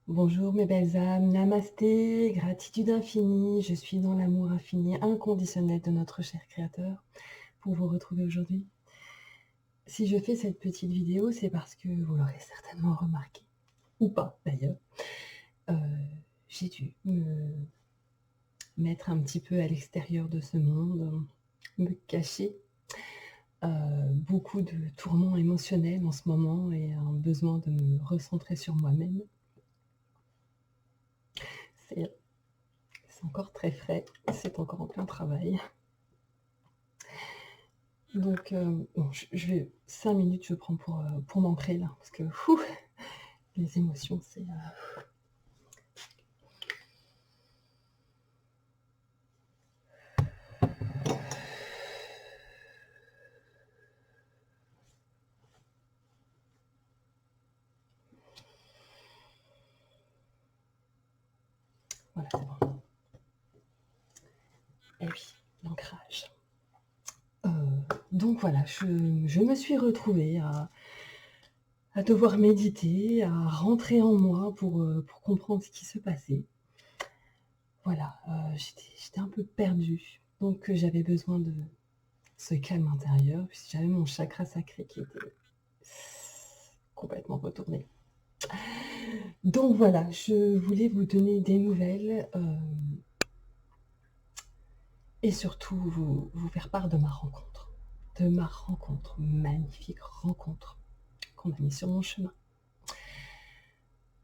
Bonjour mes belles âmes, namasté, gratitude infinie, je suis dans l'amour infini, inconditionnel de notre cher Créateur pour vous retrouver aujourd'hui. Si je fais cette petite vidéo, c'est parce que vous l'aurez certainement remarqué, ou pas d'ailleurs, euh, j'ai dû me mettre un petit peu à l'extérieur de ce monde, me cacher. Beaucoup de tourments émotionnels en ce moment et un besoin de me recentrer sur moi-même. C'est encore très frais, c'est encore en plein travail. Donc, bon, je vais 5 minutes, je prends pour m'ancrer là, parce que les émotions, c'est. Voilà, c'est bon. Et oui, l'ancrage. Donc voilà, je me suis retrouvée à devoir méditer, à rentrer en moi pour comprendre ce qui se passait. Voilà, j'étais un peu perdue, donc j'avais besoin de ce calme intérieur, puisque j'avais mon chakra sacré qui était complètement retourné. Donc voilà, je voulais vous donner des nouvelles et surtout vous faire part de ma rencontre, magnifique rencontre qu'on a mis sur mon chemin.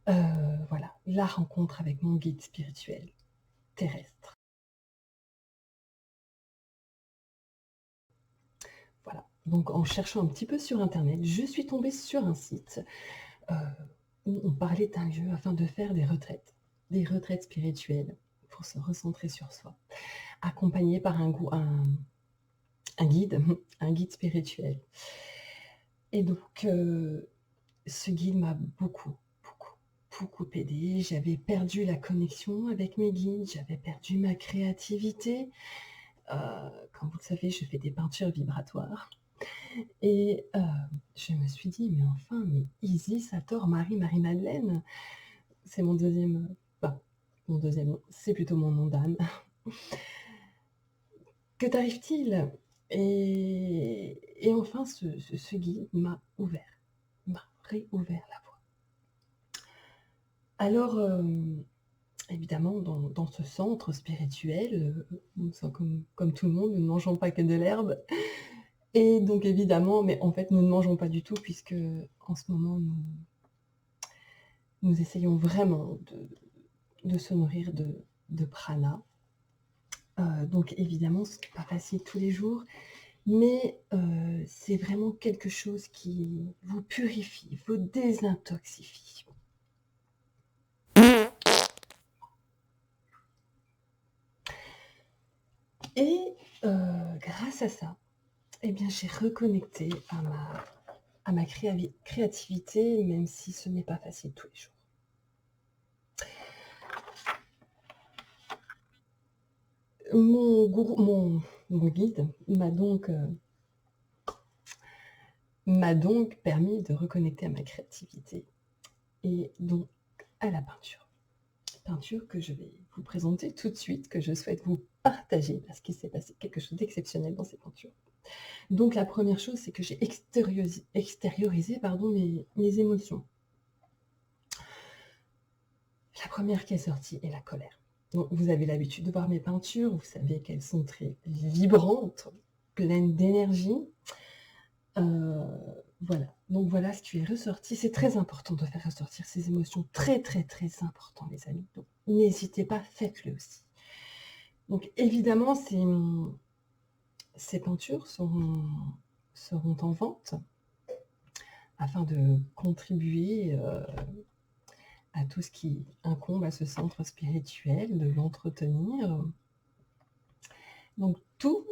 Voilà, la rencontre avec mon guide spirituel terrestre. Voilà, donc en cherchant un petit peu sur internet, je suis tombée sur un site où on parlait d'un lieu afin de faire des retraites spirituelles pour se recentrer sur soi, accompagné par un guide, un guide spirituel. Et donc, ce guide m'a beaucoup aidée. J'avais perdu la connexion avec mes guides, j'avais perdu ma créativité. Comme vous le savez, je fais des peintures vibratoires. Et je me suis dit, mais enfin, mais Isis, Sator, Marie-Madeleine, c'est mon deuxième... mon deuxième nom, c'est plutôt mon nom d'âme. Que t'arrive-t-il? Et enfin, ce guide m'a réouvert la voie. Alors, évidemment, dans ce centre spirituel, comme tout le monde, nous ne mangeons pas que de l'herbe. Et donc, évidemment, mais en fait, nous ne mangeons pas du tout, puisque en ce moment, nous essayons vraiment de se nourrir de prana. Donc, évidemment, ce n'est pas facile tous les jours. Mais c'est vraiment quelque chose qui vous purifie, vous désintoxifie. Et grâce à ça, eh bien, j'ai reconnecté à ma créativité, même si ce n'est pas facile tous les jours. Mon guide m'a donc permis de reconnecter à ma créativité et donc à la peinture. Peinture que je vais vous présenter tout de suite, que je souhaite vous partager parce qu'il s'est passé quelque chose d'exceptionnel dans ces peintures. Donc la première chose, c'est que j'ai extériorisé mes émotions. La première qui est sortie est la colère. Donc, vous avez l'habitude de voir mes peintures, vous savez qu'elles sont très vibrantes, pleines d'énergie. Voilà, donc voilà ce qui est ressorti. C'est très important de faire ressortir ces émotions, très important les amis. Donc n'hésitez pas, faites-le aussi. Donc évidemment, ces peintures seront en vente afin de contribuer à tout ce qui incombe à ce centre spirituel, de l'entretenir. Donc tous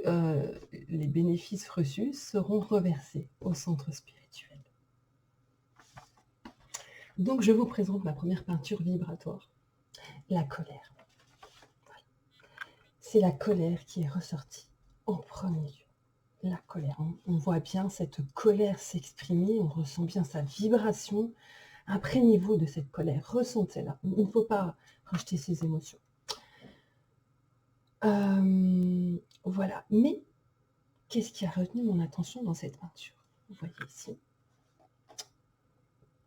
les bénéfices reçus seront reversés au centre spirituel. Donc je vous présente ma première peinture vibratoire, la colère. Voilà. C'est la colère qui est ressortie en premier lieu. La colère, on voit bien cette colère s'exprimer, on ressent bien sa vibration Imprégnez-vous de cette colère, ressentez-la. Il ne faut pas rejeter ces émotions. Voilà. Mais qu'est-ce qui a retenu mon attention dans cette peinture? Vous voyez ici,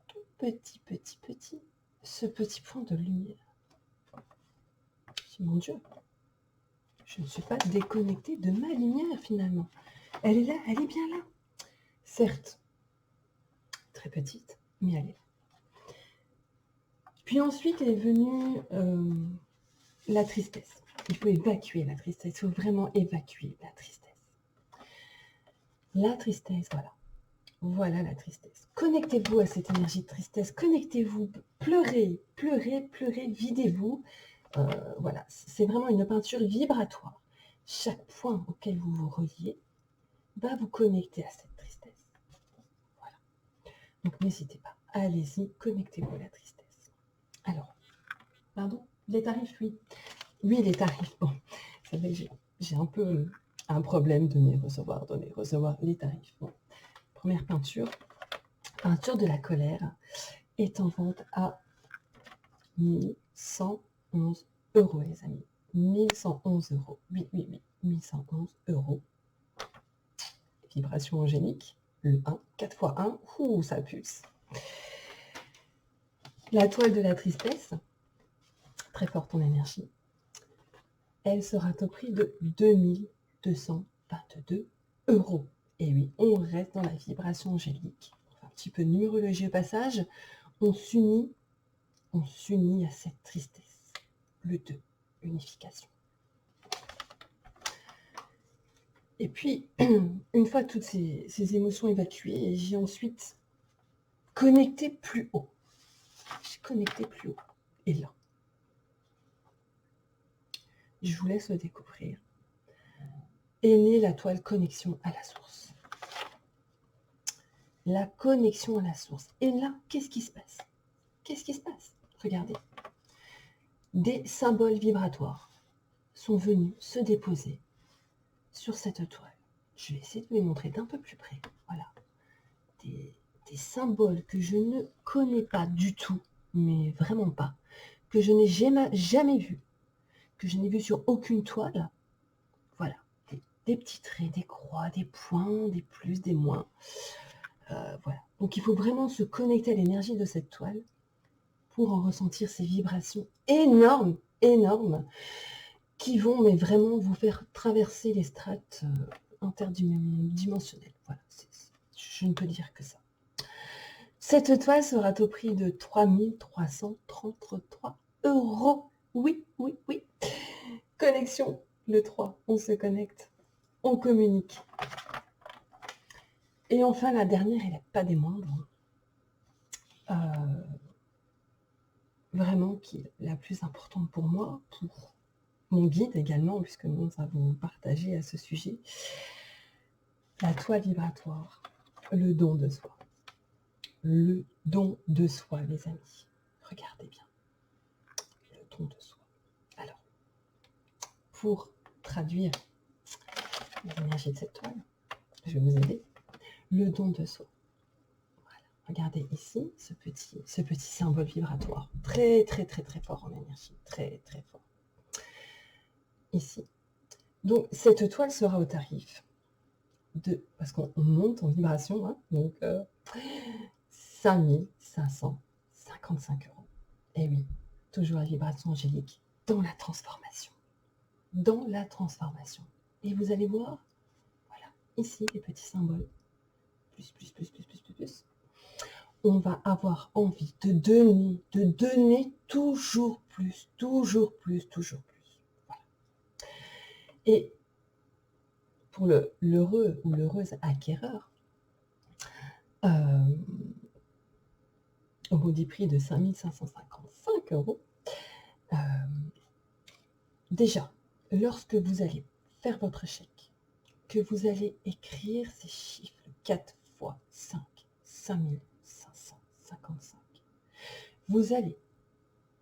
tout petit, ce petit point de lumière. Mon Dieu, je ne suis pas déconnectée de ma lumière finalement. Elle est là, elle est bien là. Certes, très petite, mais elle est là. Puis ensuite est venue la tristesse. Il faut évacuer la tristesse, il faut vraiment évacuer la tristesse. La tristesse, voilà. Voilà la tristesse. Connectez-vous à cette énergie de tristesse, connectez-vous, pleurez, videz-vous. Voilà, c'est vraiment une peinture vibratoire. Chaque point auquel vous vous reliez va vous connecter à cette tristesse. Voilà. Donc n'hésitez pas, allez-y, connectez-vous à la tristesse. Alors, pardon, les tarifs, oui. Oui, les tarifs, bon, c'est vrai que j'ai un peu un problème, donner, recevoir les tarifs. Bon. Première peinture de la colère, est en vente à 1111 €, les amis. 1111 €. Oui, 1111 €. Vibration angélique, le 1, 4 x 1, ouh, ça pulse. La toile de la tristesse, très forte en énergie, elle sera au prix de 2222 €. Et oui, on reste dans la vibration angélique. Un petit peu de numérologie au passage. On s'unit à cette tristesse. Le 2, unification. Et puis, une fois toutes ces émotions évacuées, j'ai ensuite connecté plus haut. J'ai connecté plus haut. Et là, je vous laisse le découvrir. Est née la toile connexion à la source. La connexion à la source. Et là, qu'est-ce qui se passe? Qu'est-ce qui se passe? Regardez. Des symboles vibratoires sont venus se déposer sur cette toile. Je vais essayer de vous les montrer d'un peu plus près. Voilà. Des symboles que je ne connais pas du tout, mais vraiment pas, que je n'ai jamais vu, que je n'ai vu sur aucune toile. Voilà. Des petits traits, des croix, des points, des plus, des moins. Voilà. Donc il faut vraiment se connecter à l'énergie de cette toile pour en ressentir ces vibrations énormes, qui vont mais vraiment vous faire traverser les strates interdimensionnelles. Voilà, je ne peux dire que ça. Cette toile sera au prix de 3333 €. Oui. Connexion, le 3, on se connecte, on communique. Et enfin, la dernière, elle n'est pas des moindres. Vraiment, qui est la plus importante pour moi, pour mon guide également, puisque nous avons partagé à ce sujet. La toile vibratoire, le don de soi. Le don de soi, les amis. Regardez bien. Le don de soi. Alors, pour traduire l'énergie de cette toile, je vais vous aider. Le don de soi. Voilà. Regardez ici, ce petit symbole vibratoire. Très fort en énergie. Très fort. Ici. Donc, cette toile sera au tarif de, parce qu'on monte en vibration, hein, donc 5555 €. Et oui, toujours la vibration angélique, dans la transformation. Dans la transformation. Et vous allez voir, voilà, ici, les petits symboles. Plus. On va avoir envie de donner toujours plus. Voilà. Et pour l'heureux ou l'heureuse acquéreur, au maudit prix de 5555 €, déjà, lorsque vous allez faire votre chèque, que vous allez écrire ces chiffres 4 x 5, 5555, vous allez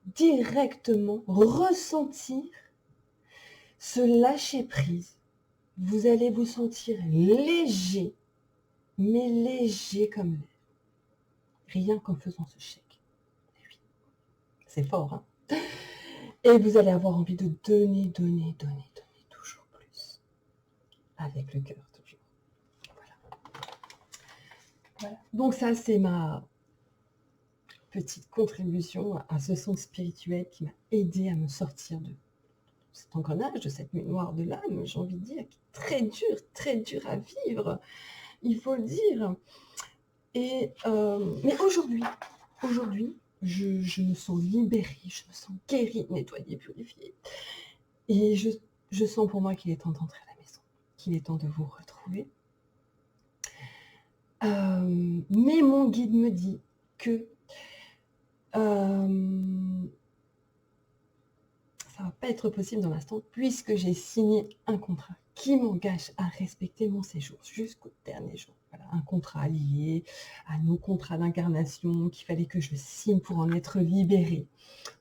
directement ressentir ce lâcher prise. Vous allez vous sentir léger, mais léger comme l'air. Rien qu'en faisant ce chèque. c'est fort, hein. Et vous allez avoir envie de donner toujours plus. Avec le cœur, toujours. Voilà. Donc ça, c'est ma petite contribution à ce son spirituel qui m'a aidé à me sortir de cet engrenage, de cette nuit noire de l'âme, j'ai envie de dire, qui est très dur à vivre, il faut le dire. Et mais aujourd'hui, je me sens libérée, je me sens guérie, nettoyée, purifiée. Et je sens pour moi qu'il est temps d'entrer à la maison, qu'il est temps de vous retrouver. Mais mon guide me dit que ça va pas être possible dans l'instant puisque j'ai signé un contrat qui m'engage à respecter mon séjour jusqu'au dernier jour. Voilà, un contrat lié à nos contrats d'incarnation qu'il fallait que je signe pour en être libérée.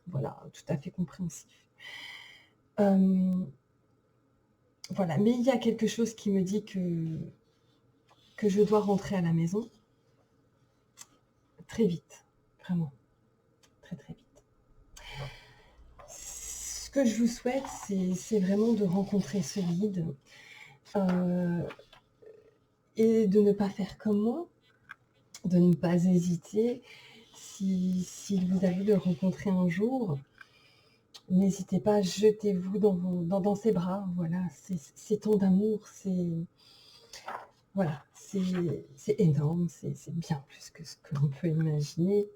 Voilà, tout à fait compréhensif. Voilà, mais il y a quelque chose qui me dit que je dois rentrer à la maison très vite, vraiment, très vite. Ce que je vous souhaite, c'est vraiment de rencontrer ce guide et de ne pas faire comme moi, de ne pas hésiter. Si vous avez de le rencontrer un jour, n'hésitez pas, jetez-vous dans ses bras. Voilà, c'est tant d'amour, voilà, c'est énorme, c'est bien plus que ce que l'on peut imaginer.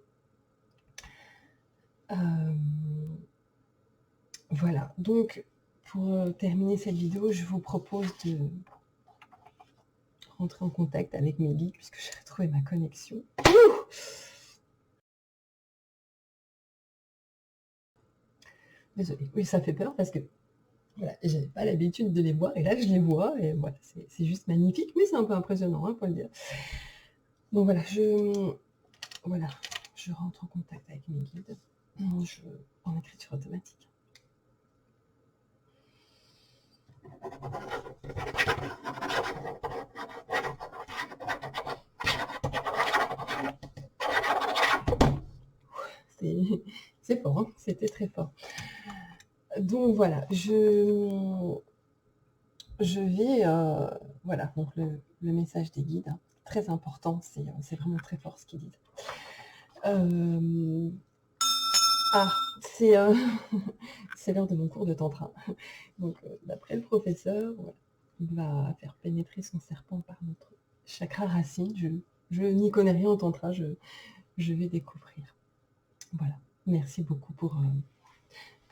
Voilà, donc pour terminer cette vidéo, je vous propose de rentrer en contact avec mes guides puisque j'ai retrouvé ma connexion. Désolée, oui, ça fait peur parce que voilà, j'avais pas l'habitude de les voir et là je les vois et voilà, c'est juste magnifique, mais c'est un peu impressionnant, hein, faut le dire. Donc voilà, je rentre en contact avec mes guides en écriture automatique. C'est fort, hein, c'était très fort. Donc voilà, je vais, voilà, donc le message des guides, hein, très important, c'est vraiment très fort ce qu'ils disent. C'est c'est l'heure de mon cours de tantra. Donc d'après le professeur, voilà, il va faire pénétrer son serpent par notre chakra racine. Je n'y connais rien en tantra, je vais découvrir. Voilà, merci beaucoup pour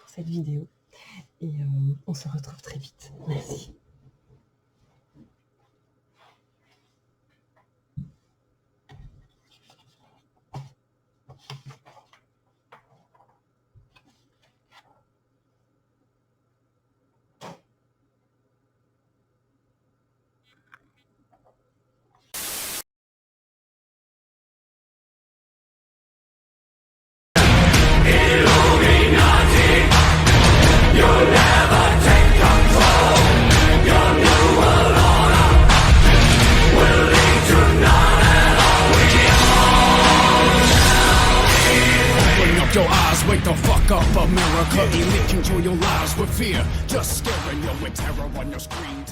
cette vidéo et on se retrouve très vite. Merci. Your eyes, wake the fuck up, America. Ain't making your lives with fear, just staring you with terror on your screen.